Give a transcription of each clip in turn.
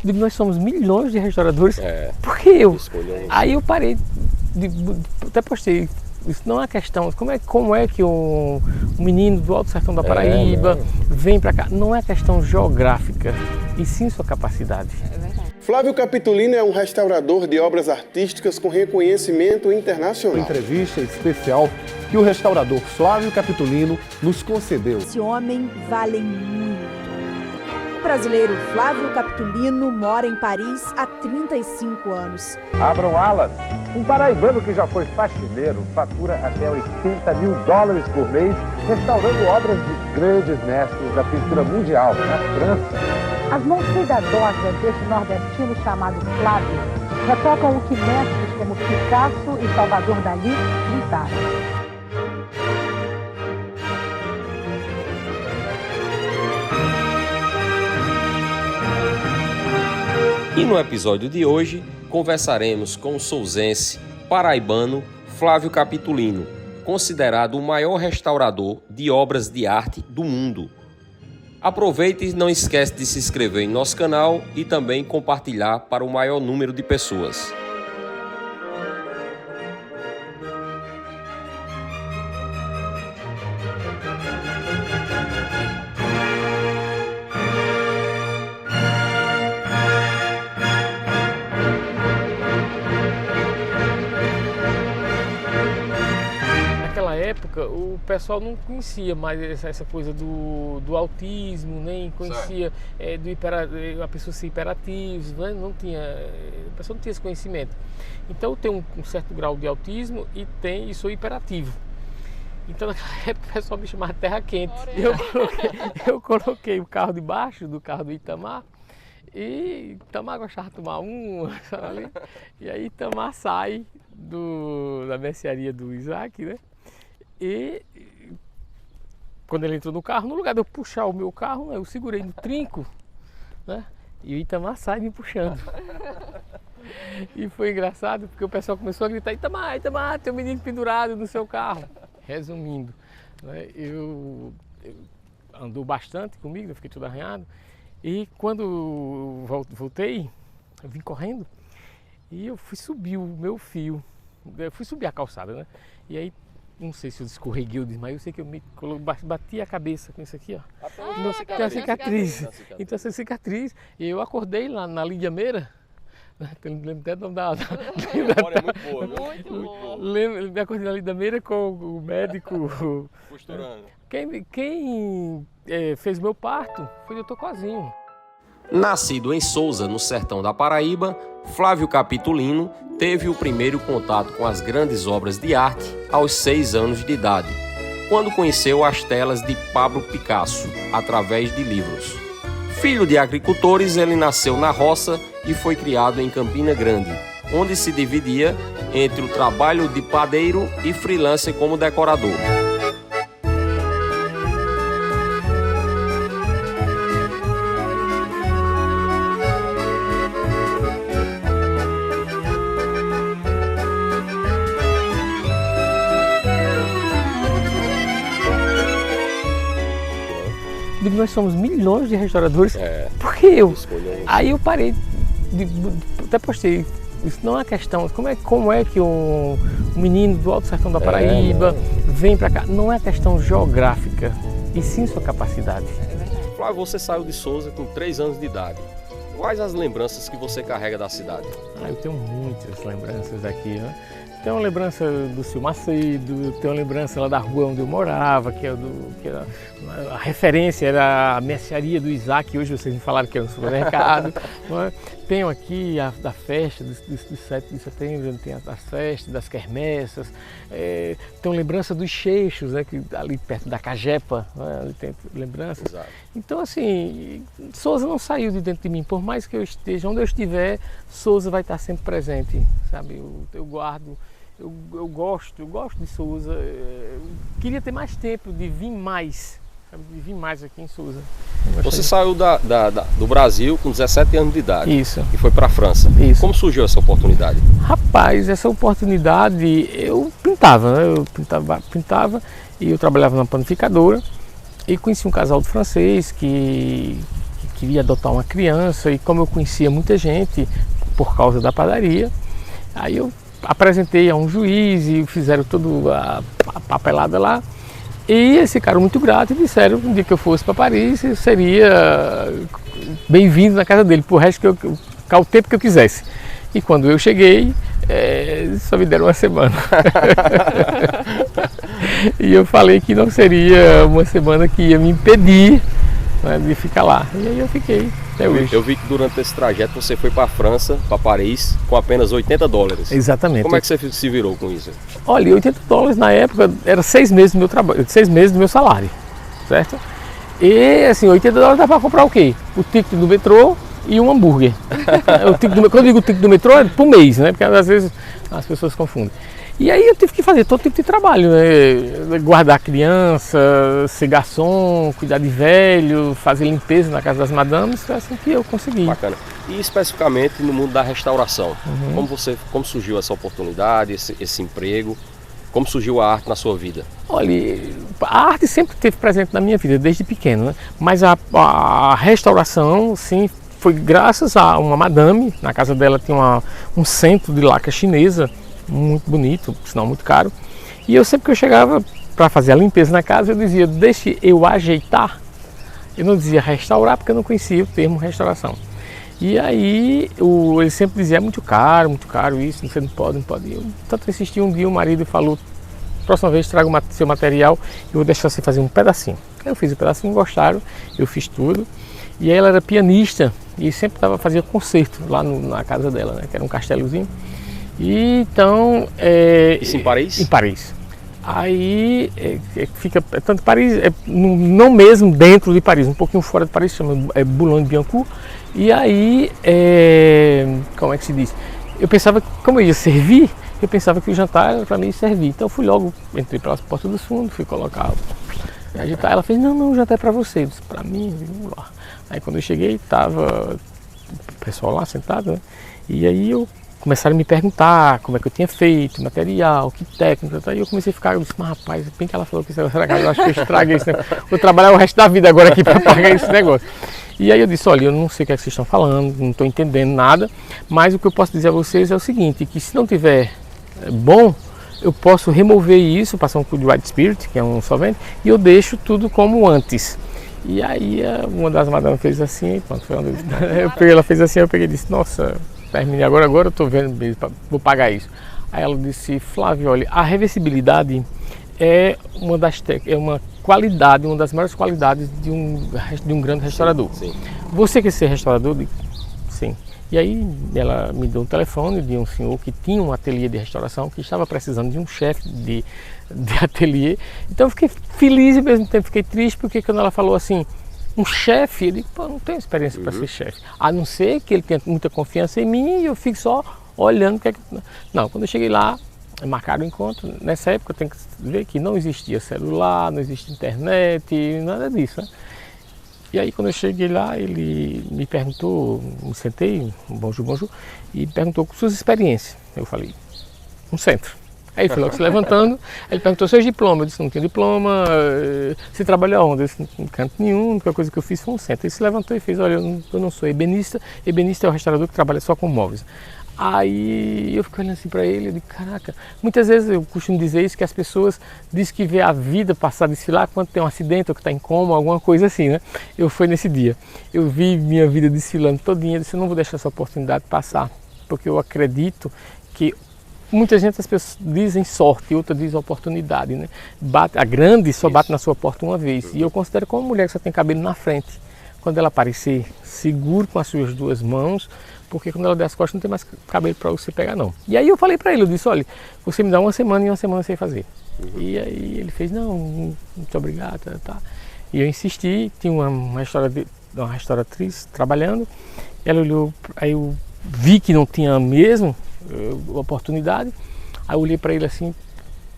Digo, nós somos milhões de restauradores. Porque aí eu parei, até postei, isso não é questão, como é que um menino do Alto Sertão da Paraíba vem para cá, não é questão geográfica, e sim sua capacidade. É verdade. Flávio Capitolino é um restaurador de obras artísticas com reconhecimento internacional. Uma entrevista especial que o restaurador Flávio Capitolino nos concedeu. Esse homem vale muito. O brasileiro Flávio Capitolino mora em Paris há 35 anos. Abram alas. Um paraibano que já foi faxineiro fatura até $80 mil por mês, restaurando obras de grandes mestres da pintura mundial na França. As mãos cuidadosas deste nordestino chamado Flávio retocam o que mestres como Picasso e Salvador Dalí pintaram. E no episódio de hoje, conversaremos com o souzense paraibano Flávio Capitolino, considerado o maior restaurador de obras de arte do mundo. Aproveite e não esquece de se inscrever em nosso canal e também compartilhar para o maior número de pessoas. Naquela época o pessoal não conhecia mais essa coisa do autismo, nem conhecia a pessoa ser hiperativa, né? Não tinha, a pessoa não tinha esse conhecimento. Então eu tenho um certo grau de autismo e sou hiperativo. Então naquela época o pessoal me chamava Terra Quente. Eu coloquei o carro debaixo do carro do Itamar. E Itamar gostava de tomar ali, e aí Itamar sai da mercearia do Isaac, né? E quando ele entrou no carro, no lugar de eu puxar o meu carro, né, eu segurei no trinco, né? E o Itamar sai me puxando. E foi engraçado porque o pessoal começou a gritar: Itamar, tem um menino pendurado no seu carro. Resumindo, né, eu andou bastante comigo, eu fiquei todo arranhado. E quando eu voltei, eu vim correndo e eu fui subir o meu fio, eu fui subir a calçada, né? E aí, não sei se eu escorreguei ou desmaiei, eu sei que eu bati a cabeça com isso aqui, ó. Tem uma cicatriz. Então essa cicatriz, e eu acordei lá na Lídia Meira, lembro até do nome da memória é muito boa, viu? Muito boa. Me acordei na Lídia Meira com o médico costurando. Quem fez meu parto foi o Dr. Cozinho. Nascido em Souza, no sertão da Paraíba, Flávio Capitolino teve o primeiro contato com as grandes obras de arte aos 6 anos de idade, quando conheceu as telas de Pablo Picasso, através de livros. Filho de agricultores, ele nasceu na roça e foi criado em Campina Grande, onde se dividia entre o trabalho de padeiro e freelancer como decorador. Digo, nós somos milhões de restauradores. Porque eu? Aí eu parei, até postei, isso não é questão, como é que um menino do Alto Sertão da Paraíba vem para cá, não é questão geográfica, e sim sua capacidade. Flávio, você saiu de Souza com 3 anos de idade. Quais as lembranças que você carrega da cidade? Eu tenho muitas lembranças daqui, né? Tenho uma lembrança do Sil Macedo, tenho uma lembrança lá da rua onde eu morava, que era a referência era a mercearia do Isaac, hoje vocês me falaram que era um supermercado. Tenho aqui da festa do 7 de setembro, tem as festas, das quermessas, tenho lembrança dos Cheixos, né, que ali perto da Cajepa, né, ali tem lembranças. Exato. Então assim, Souza não saiu de dentro de mim, por mais que eu esteja, onde eu estiver, Souza vai estar sempre presente, sabe? Eu guardo. Eu gosto de Souza, eu queria ter mais tempo de vir mais, sabe, de vir mais aqui em Souza. Você saiu do Brasil com 17 anos de idade. Isso. E foi para a França. Isso. Como surgiu essa oportunidade? Rapaz, essa oportunidade, eu pintava, né? Eu pintava e eu trabalhava na panificadora e conheci um casal de francês que queria adotar uma criança, e como eu conhecia muita gente por causa da padaria, aí eu apresentei a um juiz e fizeram toda a papelada lá. E eles ficaram muito gratos e disseram que um dia que eu fosse para Paris, eu seria bem-vindo na casa dele, por resto o tempo que eu quisesse. E quando eu cheguei, só me deram uma semana. E eu falei que não seria uma semana que ia me impedir, né, de ficar lá. E aí eu fiquei até hoje. Eu vi que durante esse trajeto você foi para a França, para Paris, com apenas $80. Exatamente. Como é que você se virou com isso? Olha, $80 na época era 6 meses do meu trabalho, 6 meses do meu salário, certo? E assim, $80 dá para comprar o quê? O ticket do metrô e um hambúrguer. Quando eu digo o ticket do metrô é por mês, né? Porque às vezes as pessoas confundem. E aí eu tive que fazer todo tipo de trabalho, né? Guardar criança, ser garçom, cuidar de velho, fazer limpeza na casa das madames, foi assim que eu consegui. Bacana. E especificamente no mundo da restauração, como surgiu essa oportunidade, esse emprego? Como surgiu a arte na sua vida? Olha, a arte sempre esteve presente na minha vida, desde pequeno, né? Mas a restauração, sim, foi graças a uma madame. Na casa dela tinha um centro de laca chinesa, muito bonito, por sinal muito caro. E eu sempre que eu chegava para fazer a limpeza na casa, eu dizia, deixe eu ajeitar. Eu não dizia restaurar, porque eu não conhecia o termo restauração. E aí ele sempre dizia, é muito caro isso, você não pode. Eu tanto insisti, um dia o marido falou, próxima vez traga o seu material, eu vou deixar você fazer um pedacinho. Eu fiz o pedacinho, gostaram, eu fiz tudo. E aí ela era pianista e sempre fazia concerto lá na casa dela, né, que era um castelozinho. E então... Isso em Paris? Em Paris. Aí fica tanto Paris, não mesmo dentro de Paris, um pouquinho fora de Paris, chama Boulogne-Billancourt. E aí, como é que se diz? Eu pensava que, como eu ia servir, eu pensava que o jantar era para mim servir. Então eu fui logo, entrei pela porta dos fundos, fui colocar, agitar. Ela fez, não, o jantar é para você. Eu disse, para mim, vamos lá. Aí quando eu cheguei, estava o pessoal lá sentado, né? E aí começaram a me perguntar como é que eu tinha feito, material, que técnica, e eu comecei a ficar, eu disse, mas rapaz, bem que ela falou que será que eu acho que eu estraguei esse negócio, vou trabalhar o resto da vida agora aqui para pagar esse negócio. E aí eu disse, olha, eu não sei o que é que vocês estão falando, não estou entendendo nada, mas o que eu posso dizer a vocês é o seguinte, que se não tiver bom, eu posso remover isso, passar um pouco de White Spirit, que é um solvente, e eu deixo tudo como antes. E aí uma das madames fez assim, pronto, foi onde ela fez assim, eu peguei e disse, nossa, terminei agora eu estou vendo, vou pagar isso. Aí ela disse, Flávio, olha, a reversibilidade é uma qualidade, uma das maiores qualidades de um grande restaurador. Sim. Você quer ser restaurador? Sim. E aí ela me deu um telefone de um senhor que tinha um ateliê de restauração, que estava precisando de um chefe de ateliê. Então eu fiquei feliz e ao mesmo tempo fiquei triste, porque quando ela falou assim, um chefe, eu digo, pô, não tenho experiência para ser chefe. A não ser que ele tenha muita confiança em mim e eu fico só olhando. Não, quando eu cheguei lá, marcaram o encontro. Nessa época tem que ver que não existia celular, não existia internet, nada disso, né? E aí quando eu cheguei lá, ele me perguntou, me sentei, bonjour, e perguntou suas experiências. Eu falei, um centro. Aí ele foi logo se levantando, ele perguntou seus diplomas, eu disse, não tenho diploma, você trabalha onde? Eu disse, não canto nenhum, a única coisa que eu fiz foi um centro. Ele se levantou e fez, olha, eu não sou ebenista é o restaurador que trabalha só com móveis. Aí eu fiquei olhando assim para ele, eu digo, caraca, muitas vezes eu costumo dizer isso, que as pessoas dizem que vê a vida passar, desfilar quando tem um acidente ou que está em coma, alguma coisa assim, né? Eu fui nesse dia, eu vi minha vida desfilando todinha, eu disse, eu não vou deixar essa oportunidade passar, porque eu acredito que muita gente, as pessoas dizem sorte, outra diz oportunidade, né? A grande só bate na sua porta uma vez, e eu considero como uma mulher que só tem cabelo na frente. Quando ela aparecer, segure com as suas duas mãos, porque quando ela der as costas não tem mais cabelo para você pegar não. E aí eu falei para ele, eu disse, olha, você me dá uma semana e uma semana você vai fazer. E aí ele fez, não, muito obrigado, tá. E eu insisti, tinha uma restauratriz trabalhando, ela olhou, aí eu vi que não tinha mesmo oportunidade, aí eu olhei para ele assim,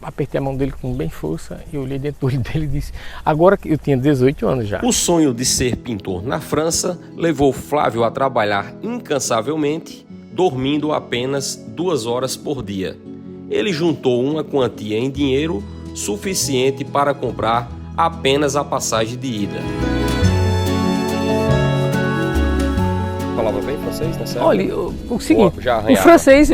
apertei a mão dele com bem força e olhei dentro do olho dele e disse, agora que eu tinha 18 anos já. O sonho de ser pintor na França levou Flávio a trabalhar incansavelmente, dormindo apenas 2 horas por dia. Ele juntou uma quantia em dinheiro suficiente para comprar apenas a passagem de ida. falava bem francês nessa época? Olha, o seguinte,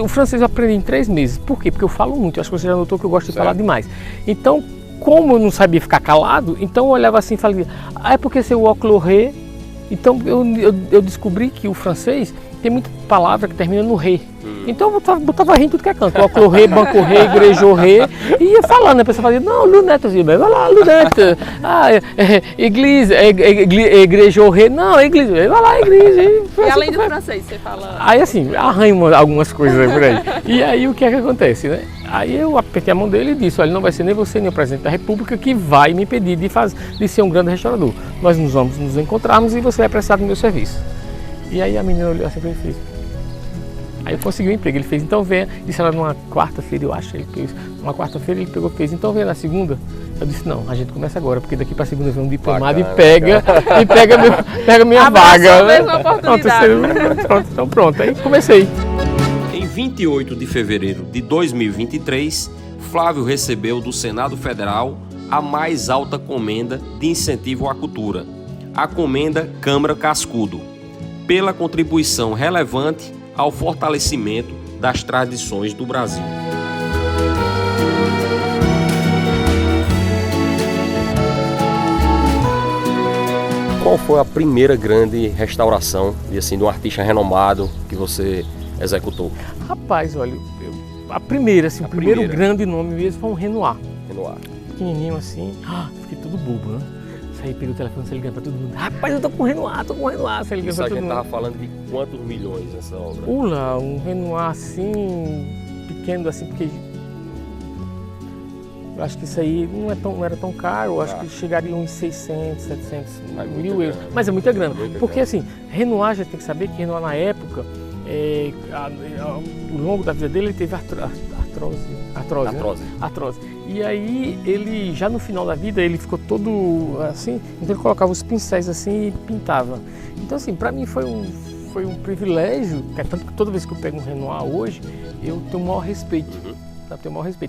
o francês eu aprendi em 3 meses. Por quê? Porque eu falo muito, acho que você já notou que eu gosto de falar demais. Então, como eu não sabia ficar calado, então eu olhava assim e falava, é porque seu óculos ré. Então eu descobri que o francês tem muita palavra que termina no ré. Então eu botava ré em tudo que é canto. Óculos ré, banco ré, igreja ré. E ia falando, a pessoa fazia, não, lunette, assim, vai lá, lunette. Igreja ré, não, igreja, vai lá, igreja. E além do francês, você fala... Aí assim, arranho algumas coisas por aí. E aí o que é que acontece, né? Aí eu apertei a mão dele e disse, olha, não vai ser nem você nem o presidente da República que vai me impedir de ser um grande restaurador. Nós vamos nos encontrarmos e você vai prestar do meu serviço. E aí a menina olhou assim e fez. Aí eu consegui o emprego, ele fez, então venha, disse ela numa quarta-feira, eu acho, ele fez, uma quarta-feira ele pegou e fez, então venha na segunda. Eu disse, não, a gente começa agora, porque daqui para segunda vem um diplomado e pega minha vaga. A mesma oportunidade. Então pronto, aí comecei. Em 28 de fevereiro de 2023, Flávio recebeu do Senado Federal a mais alta comenda de incentivo à cultura, a Comenda Câmara Cascudo, pela contribuição relevante ao fortalecimento das tradições do Brasil. Qual foi a primeira grande restauração de um artista renomado que você executou? Rapaz, olha, a primeira, assim, o primeiro grande nome mesmo foi um Renoir. Pequenininho assim, fiquei tudo bobo, né? Aí peguei o telefone, você ligando pra todo mundo. Rapaz, eu tô com o Renoir, Você ligando pra todo mundo. Tava falando de quantos milhões essa obra? Um Renoir assim, pequeno assim, porque eu acho que isso aí não era tão caro, eu acho que chegaria uns 600, 700 mil euros. Mas é muita grana, porque assim, Renoir, a gente tem que saber que Renoir na época, ao longo da vida dele, ele teve artrose. E aí ele, já no final da vida, ele ficou todo assim, então ele colocava os pincéis assim e pintava. Então assim, para mim foi um privilégio, que é tanto que toda vez que eu pego um Renoir hoje, eu tenho o maior respeito.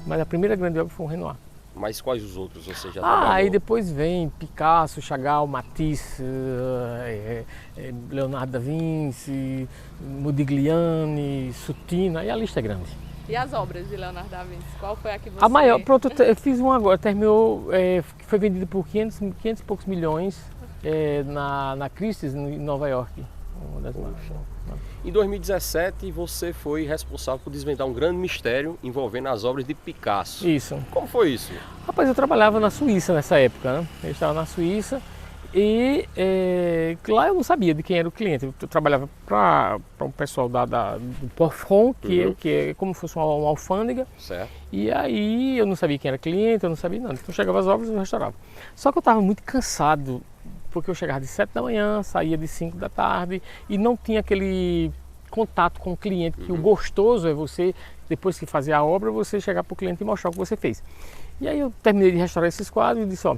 Mas a primeira grande obra foi um Renoir. Mas quais os outros você já trabalhou? Aí depois vem Picasso, Chagall, Matisse, Leonardo da Vinci, Modigliani, Sutina, e a lista é grande. E as obras de Leonardo da Vinci, qual foi a que você... A maior, pronto, eu fiz uma agora, terminou, foi vendida por 500 e poucos milhões na Christie's, em Nova York. Uma das maiores. Em 2017, você foi responsável por desvendar um grande mistério envolvendo as obras de Picasso. Isso. Como foi isso? Rapaz, eu trabalhava na Suíça nessa época, né? Eu estava na Suíça e lá eu não sabia de quem era o cliente. Eu trabalhava para um pessoal do Porfron, que é como se fosse uma alfândega. Certo. E aí eu não sabia quem era cliente, eu não sabia nada. Então chegava as obras e eu restaurava. Só que eu estava muito cansado, porque eu chegava de 7 da manhã, saía de 5 da tarde e não tinha aquele contato com o cliente, que o gostoso é você, depois que fazer a obra, você chegar para o cliente e mostrar o que você fez. E aí eu terminei de restaurar esses quadros e disse, ó,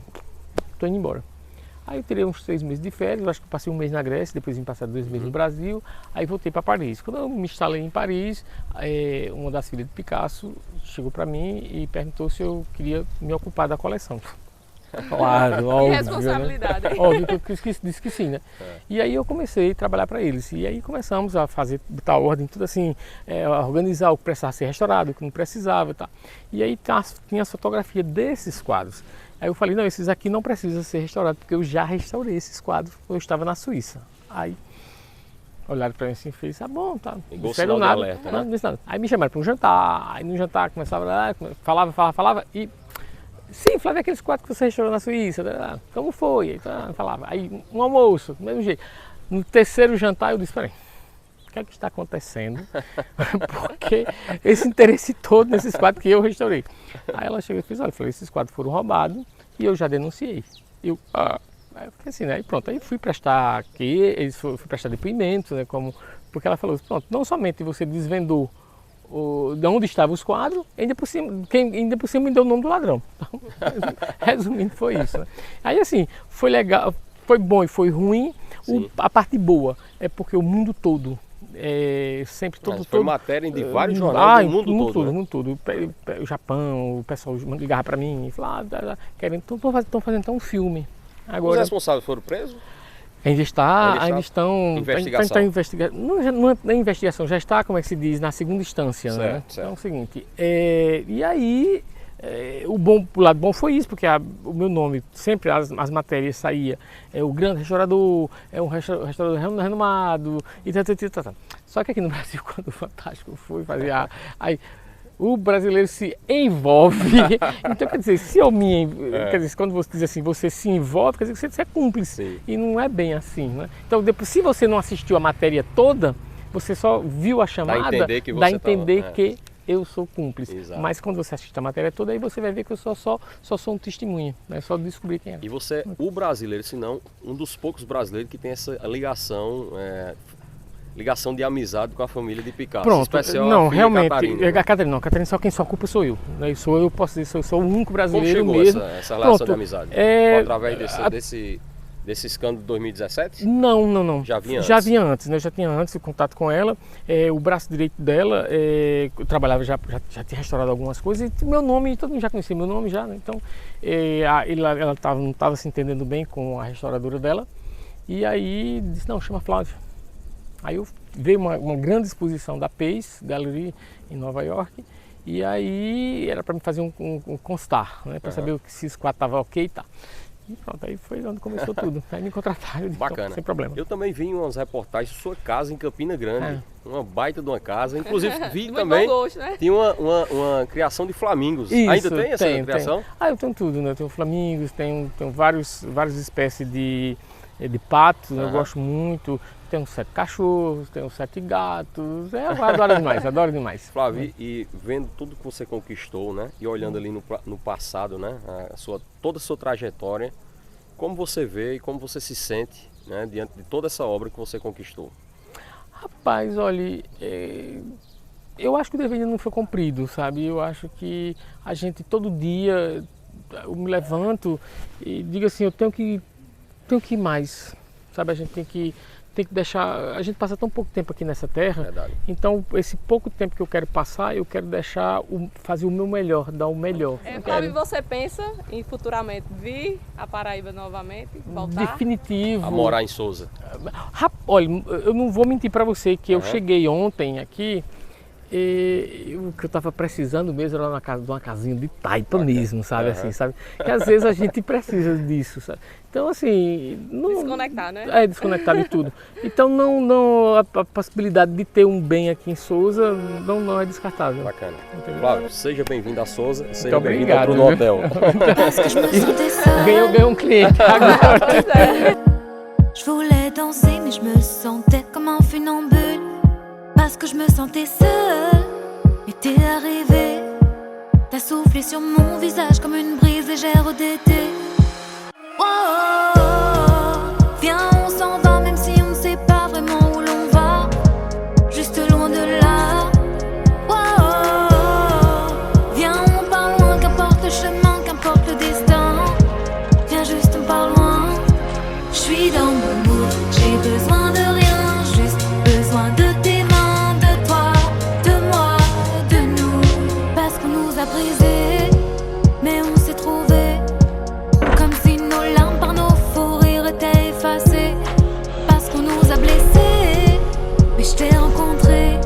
tô indo embora. Aí eu tirei uns 3 meses de férias, eu acho que passei 1 mês na Grécia, depois vim passar 2 meses no Brasil, aí voltei para Paris. Quando eu me instalei em Paris, uma das filhas de Picasso chegou para mim e perguntou se eu queria me ocupar da coleção. Claro, óbvio. Que responsabilidade. Né? Óbvio que eu disse que sim, né? E aí eu comecei a trabalhar para eles. E aí começamos a botar ordem, tudo assim, organizar o que precisava ser restaurado, o que não precisava e tal. E aí tinha as fotografias desses quadros. Aí eu falei, não, esses aqui não precisam ser restaurados, porque eu já restaurei esses quadros quando eu estava na Suíça. Aí olharam para mim assim e fez, bom, tá. Igual sinal de alerta, né? Não disse nada. Aí me chamaram para um jantar, aí no jantar começava, falava e... Sim, Flávio, aqueles quadros que você restaurou na Suíça, como foi? Aí, falava. Aí um almoço, do mesmo jeito. No terceiro jantar eu disse, peraí, o que é que está acontecendo? Porque esse interesse todo nesses quadros que eu restaurei. Aí ela chegou e fez, olha, esses quadros foram roubados e eu já denunciei. Aí eu fiquei assim, né? Aí pronto, aí fui prestar fui prestar depoimento, né? Porque ela falou, pronto, não somente você desvendou de onde estavam os quadros, ainda por cima me deu o nome do ladrão. Então, resumindo, foi isso. Né? Aí assim, foi legal, foi bom e foi ruim. A parte boa é porque o mundo todo, sempre todo... Foi matéria de vários jornais do mundo todo. No mundo todo. O Japão, o pessoal ligava para mim e falava, estão fazendo um filme. Agora, os responsáveis foram presos? Ainda estão. Investigação. Não é investigação, já está, como é que se diz, na segunda instância, Certo, né? certo. Então é o seguinte, e aí, o lado bom foi isso, porque o meu nome, sempre as matérias saía, o grande restaurador, um restaurador renomado, e tal. Só que aqui no Brasil, quando o Fantástico foi fazer aí o brasileiro se envolve. Então, quer dizer, quer dizer, quando você diz assim, você se envolve, quer dizer que você é cúmplice. Sim. E não é bem assim, né? Então, depois, se você não assistiu a matéria toda, você só viu a chamada, Dá a entender que que eu sou cúmplice. Exato. Mas quando você assiste a matéria toda, aí você vai ver que eu só sou um testemunha, né? Só descobrir quem é. E você é o brasileiro, se não um dos poucos brasileiros que tem essa ligação de amizade com a família de Picasso. Pronto, Especial não, a filha realmente, Catarina, a Catarina só quem só culpa sou eu. Né? Eu posso dizer, eu sou o único Como brasileiro chegou mesmo. essa relação de amizade? Foi através desse escândalo de 2017? Não. Já vinha antes? Já vinha antes, né? Eu já tinha antes o contato com ela. O braço direito dela, eu trabalhava, já tinha restaurado algumas coisas. E meu nome, todo mundo já conhecia meu nome já, né? Então, ela não estava se entendendo bem com a restauradora dela. E aí disse, não, chama Flávio. Aí veio uma grande exposição da Pace Gallery em Nova York. E aí era para me fazer um constar, né? Para saber se esse quadro estava ok e tal. E pronto, aí foi onde começou tudo. Aí me contrataram, Bacana. Então, sem problema. Eu também vi umas reportagens de sua casa em Campina Grande. Uma baita de uma casa. Inclusive vi Muito também, bom gosto, né? tinha uma criação de flamingos. Isso, Ainda tem essa criação? Eu tenho tudo, né? Eu tenho flamingos, tenho várias espécies de patos, né? Eu gosto muito. Tenho 7 cachorros, tenho 7 gatos. Eu adoro demais. Flávio, e vendo tudo que você conquistou, né? E olhando ali no passado, né? Toda a sua trajetória, como você vê e como você se sente, né? Diante de toda essa obra que você conquistou? Rapaz, olha, eu acho que o dever ainda não foi cumprido, sabe? Eu acho que a gente todo dia, eu me levanto e digo assim, eu tenho que ir mais, sabe? A gente tem que deixar, a gente passa tão pouco tempo aqui nessa terra. Verdade. Então esse pouco tempo que eu quero passar, eu quero fazer o meu melhor, dar o melhor. Flávio, você pensa em futuramente vir a Paraíba novamente, voltar? Definitivo. A morar em Souza. Olha, eu não vou mentir para você que eu cheguei ontem aqui e o que eu estava precisando mesmo era de uma casinha de taipa mesmo, sabe? Assim, sabe? Que às vezes a gente precisa disso, sabe? Então assim... Desconectar, né? Desconectar de tudo. Então a possibilidade de ter um bem aqui em Souza não é descartável. Bacana. Entendeu? Flávio, seja bem-vindo a Souza e seja Muito bem-vindo ao obrigado, Bruno viu? Hotel. Ganhou um cliente agora. Je voulais danser mais je me sentais comme un funambule parce que je me sentais seule et t'es arrivé. T'as soufflé sur mon visage comme une brise légère d'été. Oh, viens on s'en va même si on ne sait pas vraiment où l'on va. Juste loin de là. Oh, viens on part loin, qu'importe le chemin, qu'importe le destin. Viens juste on part loin. Je suis dans mon mood, j'ai besoin de rien, juste besoin de tes mains, de toi, de moi, de nous. Parce qu'on nous a brisés, mais on s'est trouvés. Comme si nos larmes par nos faux rires étaient effacées. Parce qu'on nous a blessés, mais je t'ai rencontré.